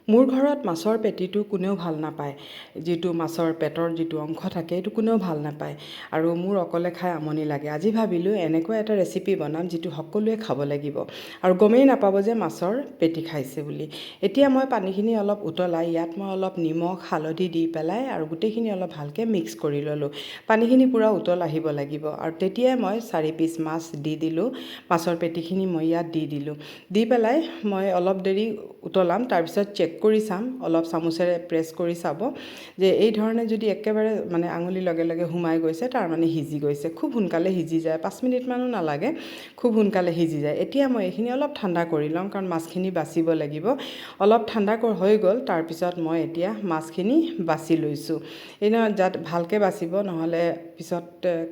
মোৰ ঘৰত মাছৰ পেটিটো কোনেও ভাল নাপায় যিটো মাছৰ পেটৰ যিটো অংশ থাকে এইটো কোনেও ভাল নাপায় আৰু মোৰ অকলে খাই আমনি লাগে আজি ভাবিলোঁ এনেকুৱা এটা ৰেচিপি বনাম যিটো সকলোৱে খাব লাগিব আৰু গমেই নাপাব যে মাছৰ পেটি খাইছে বুলি এতিয়া মই পানীখিনি অলপ উতলাই ইয়াত মই অলপ নিমখ হালধি দি পেলাই আৰু গোটেইখিনি অলপ ভালকৈ মিক্স কৰি ল'লোঁ পানীখিনি পুৰা উতল আহিব লাগিব আৰু তেতিয়াই মই 4 পিচ মাছ দি দিলোঁ মাছৰ পেটিখিনি মই ইয়াত দি দিলোঁ দি পেলাই মই অলপ দেৰি উতলাম তাৰপিছত চেক কৰি চাম অলপ চামুচেৰে প্ৰেছ কৰি চাব যে এই ধৰণে যদি একেবাৰে মানে আঙুলি লগে লগে সোমাই গৈছে তাৰ মানে সিজি গৈছে খুব সোনকালে সিজি যায় 5 মিনিট মানো নালাগে খুব সোনকালে সিজি যায় এতিয়া মই এইখিনি অলপ ঠাণ্ডা কৰি লম কাৰণ মাছখিনি বাছিব লাগিব অলপ ঠাণ্ডা হৈ গ'ল তাৰপিছত মই এতিয়া মাছখিনি বাছি লৈছোঁ এনে যাত ভালকৈ বাছিব নহ'লে পিছত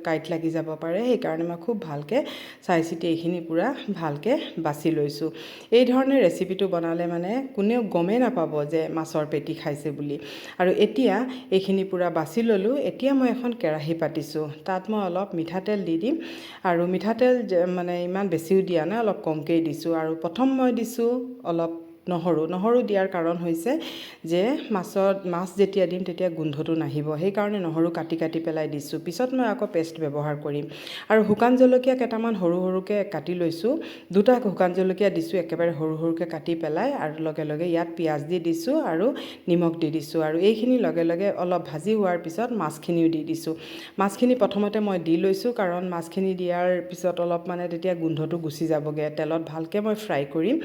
কাইট লাগি যাব পাৰে সেইকাৰণে মই খুব ভালকৈ চাই চিতি এইখিনি পুৰা ভালকৈ বাছি লৈছোঁ এই ধৰণে ৰেচিপিটো বনালে মানে কোনেও গমেই নাপাব যে মাছৰ পেটি খাইছে বুলি আৰু এতিয়া এইখিনি পুৰা বাছি ল'লোঁ এতিয়া মই এখন কেৰাহী পাতিছোঁ তাত মই অলপ মিঠাতেল দি দিম আৰু মিঠাতেল মানে ইমান বেছিও দিয়া নাই অলপ কমকৈ দিছোঁ আৰু প্ৰথম মই দিছোঁ অলপ নহৰু দিয়াৰ কাৰণ হৈছে যে মাছ যেতিয়া দিম তেতিয়া গোন্ধটো নাহিব সেইকাৰণে নহৰু কাটি কাটি পেলাই দিছোঁ পিছত মই আকৌ পেষ্ট ব্যৱহাৰ কৰিম আৰু শুকান জলকীয়া কেইটামান সৰু সৰুকৈ কাটি লৈছোঁ দুটা শুকান জলকীয়া দিছোঁ একেবাৰে সৰু সৰুকৈ কাটি পেলাই আৰু লগে লগে ইয়াত পিঁয়াজ দি দিছোঁ আৰু নিমখ দি দিছোঁ আৰু এইখিনি লগে লগে অলপ ভাজি হোৱাৰ পিছত মাছখিনিও দি দিছোঁ মাছখিনি প্ৰথমতে মই দি লৈছোঁ কাৰণ মাছখিনি দিয়াৰ পিছত অলপ মানে তেতিয়া গোন্ধটো গুচি যাবগৈ তেলত ভালকৈ মই ফ্ৰাই কৰিম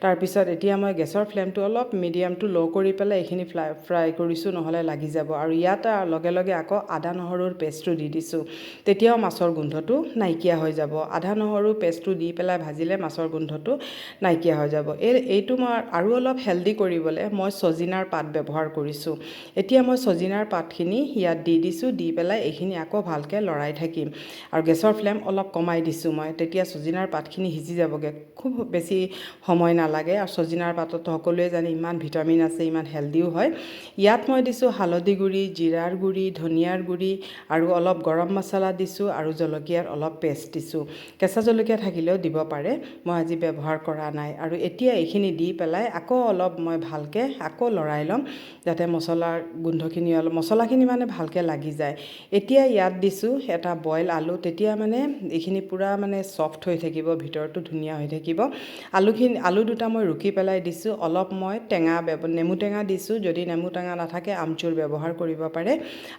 তাৰপিছত এতিয়া মই গেছৰ ফ্লেমটো অলপ মিডিয়াম টু ল' কৰি পেলাই এইখিনি ফ্ৰাই কৰিছোঁ নহ'লে লাগি যাব আৰু ইয়াত লগে লগে আকৌ আদা নহৰুৰ পেষ্টটো দি দিছোঁ তেতিয়াও মাছৰ গোন্ধটো নাইকিয়া হৈ যাব আদা নহৰুৰ পেষ্টটো দি পেলাই ভাজিলে মাছৰ গোন্ধটো নাইকিয়া হৈ যাব এইটো মই আৰু অলপ হেল্ডি কৰিবলৈ মই ছজিনাৰ পাত ব্যৱহাৰ কৰিছোঁ এতিয়া মই ছজিনাৰ পাতখিনি ইয়াত দি দিছোঁ দি পেলাই এইখিনি আকৌ ভালকৈ লৰাই থাকিম আৰু গেছৰ ফ্লেম অলপ কমাই দিছোঁ মই তেতিয়া ছজিনাৰ পাতখিনি সিজি যাবগৈ খুব বেছি সময় নালাগে আৰু ছজিনাৰ পাতত সকলোৱে জানে ইমান ভিটামিন আছে ইমান হেল্ডিও হয় ইয়াত মই দিছোঁ হালধি গুড়ি জিৰাৰ গুড়ি ধনিয়াৰ গুড়ি আৰু অলপ গৰম মছলা দিছোঁ আৰু জলকীয়াৰ অলপ পেষ্ট দিছোঁ কেঁচা জলকীয়া থাকিলেও দিব পাৰে মই আজি ব্যৱহাৰ কৰা নাই আৰু এতিয়া এইখিনি দি পেলাই আকৌ অলপ মই ভালকৈ আকৌ লৰাই ল'ম যাতে মছলাখিনি মানে ভালকৈ লাগি যায় এতিয়া ইয়াত দিছোঁ এটা বইল আলু তেতিয়া মানে এইখিনি পুৰা মানে ছফ্ট হৈ থাকিব ভিতৰটো ধুনীয়া হৈ থাকিব আলু দুটা মই ৰুকি পেলাই দিছোঁ অলপ মই নেমু টেঙা দিছোঁ যদি নেমু টেঙা নাথাকে আমচুৰ ব্যৱহাৰ কৰিব পাৰে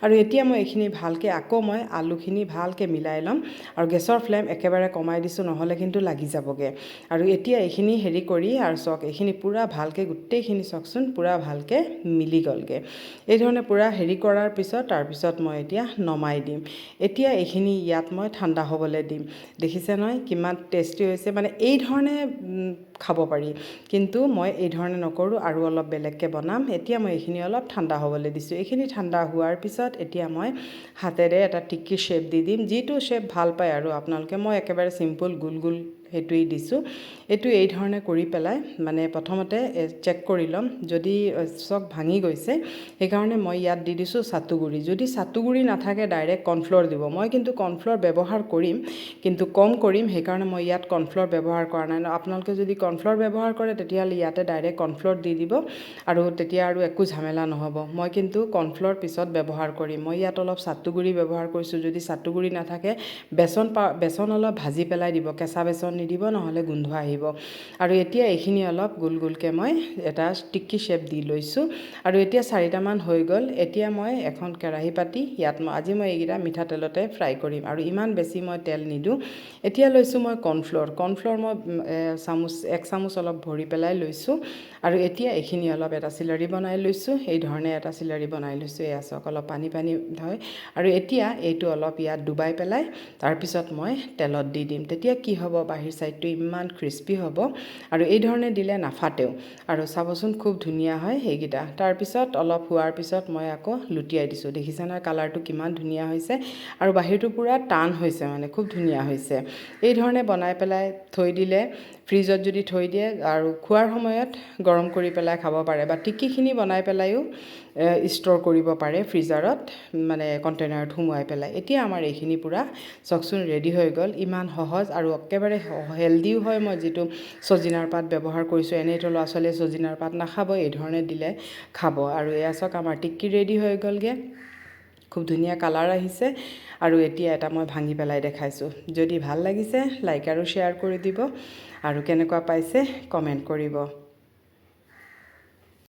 আৰু এতিয়া মই এইখিনি ভালকৈ আকৌ মই আলুখিনি ভালকৈ মিলাই ল'ম আৰু গেছৰ ফ্লেম একেবাৰে কমাই দিছোঁ নহ'লে কিন্তু লাগি যাবগৈ আৰু এতিয়া এইখিনি হেৰি কৰি আৰু চাওক এইখিনি পুৰা ভালকৈ গোটেইখিনি চাওকচোন পুৰা ভালকৈ মিলি গ'লগৈ এই ধৰণে পুৰা হেৰি কৰাৰ পিছত তাৰপিছত মই এতিয়া নমাই দিম এতিয়া এইখিনি ইয়াত মই ঠাণ্ডা হ'বলৈ দিম দেখিছে নহয় কিমান টেষ্টি হৈছে মানে এই ধৰণে খাব পাৰি কিন্তু মই এই ধৰণে নকৰোঁ আৰু অলপ বেলেগকৈ বনাম এতিয়া মই এইখিনি অলপ ঠাণ্ডা হ'বলৈ দিছোঁ এইখিনি ঠাণ্ডা হোৱাৰ পিছত এতিয়া মই হাতেৰে এটা টিক্কি শ্বেপ দি দিম যিটো শ্বেপ ভাল পায় আৰু আপোনালোকে মই একেবাৰে চিম্পল গোল সেইটোৱেই দিছোঁ এইটো এই ধৰণে কৰি পেলাই মানে প্ৰথমতে চেক কৰি ল'ম যদি চক ভাঙি গৈছে সেইকাৰণে মই ইয়াত দি দিছোঁ চাটুগুড়ি যদি চাটুগুড়ি নাথাকে ডাইৰেক্ট কৰ্ণফ্ল'ৰ দিব মই কিন্তু কৰ্ণফ্ল'ৰ ব্যৱহাৰ কৰিম কিন্তু কম কৰিম সেইকাৰণে মই ইয়াত কৰ্ণফ্ল'ৰ ব্যৱহাৰ কৰা নাই আপোনালোকে যদি কৰ্ণফ্ল'ৰ ব্যৱহাৰ কৰে তেতিয়াহ'লে ইয়াতে ডাইৰেক্ট কৰ্ণফ্ল'ৰ দি দিব আৰু তেতিয়া আৰু একো ঝামেলা নহ'ব মই কিন্তু কৰ্ণফ্ল'ৰ পিছত ব্যৱহাৰ কৰিম মই ইয়াত অলপ চাটুগুড়ি ব্যৱহাৰ কৰিছোঁ যদি চাটুগুড়ি নাথাকে বেচন অলপ ভাজি পেলাই দিব কেঁচা বেচন নিদিব নহ'লে গোন্ধ আহিব আৰু এতিয়া এইখিনি অলপ গোলকৈ মই এটা টিক্কি শ্বেপ দি লৈছোঁ আৰু এতিয়া 4টামান হৈ গ'ল এতিয়া মই এখন কেৰাহী পাতি ইয়াত আজি মই এইকেইটা মিঠাতেলতে ফ্ৰাই কৰিম আৰু ইমান বেছি মই তেল নিদিওঁ এতিয়া লৈছোঁ মই কৰ্ণফ্ল'ৰ মই 1 চামুচ অলপ ভৰি পেলাই লৈছোঁ আৰু এতিয়া এইখিনি অলপ এটা চিলাৰী বনাই লৈছোঁ এই ধৰণে এটা চিলাৰী বনাই লৈছোঁ এয়া চাওক অলপ পানী হয় আৰু এতিয়া এইটো অলপ ইয়াত ডুবাই পেলাই তাৰপিছত মই তেলত দি দিম তেতিয়া কি হ'ব বাহিৰ চাইডটো ইমান ক্ৰিস্পি হ'ব আৰু এই ধৰণে দিলে নাফাটেও আৰু চাবচোন খুব ধুনীয়া হয় সেইকেইটা তাৰপিছত অলপ হোৱাৰ পিছত মই আকৌ লুটিয়াই দিছোঁ দেখিছে নহয় কালাৰটো কিমান ধুনীয়া হৈছে আৰু বাহিৰটো পুৰা টান হৈছে মানে খুব ধুনীয়া হৈছে এই ধৰণে বনাই পেলাই থৈ দিলে ফ্ৰিজত যদি থৈ দিয়ে আৰু খোৱাৰ সময়ত গৰম কৰি পেলাই খাব পাৰে বা টিক্কিখিনি বনাই পেলাইও ষ্ট'ৰ কৰিব পাৰে ফ্ৰিজাৰত মানে কণ্টেইনাৰত সোমোৱাই পেলাই এতিয়া আমাৰ এইখিনি পূৰা চাওকচোন ৰেডি হৈ গ'ল ইমান সহজ আৰু একেবাৰে হেল্ডিও হয় মই যিটো চজিনাৰ পাত ব্যৱহাৰ কৰিছোঁ এনেইতো ল'ৰা ছোৱালীয়ে চজিনাৰ পাত নাখাব এই ধৰণে দিলে খাব আৰু এয়া চাওক আমাৰ টিক্কি ৰেডি হৈ গ'লগৈ খুব ধুনীয়া কালাৰ আহিছে আৰু এতিয়া এটা মই ভাঙি পেলাই দেখাইছোঁ যদি ভাল লাগিছে লাইক আৰু শ্বেয়াৰ কৰি দিব আৰু কেনেকুৱা পাইছে কমেণ্ট কৰিব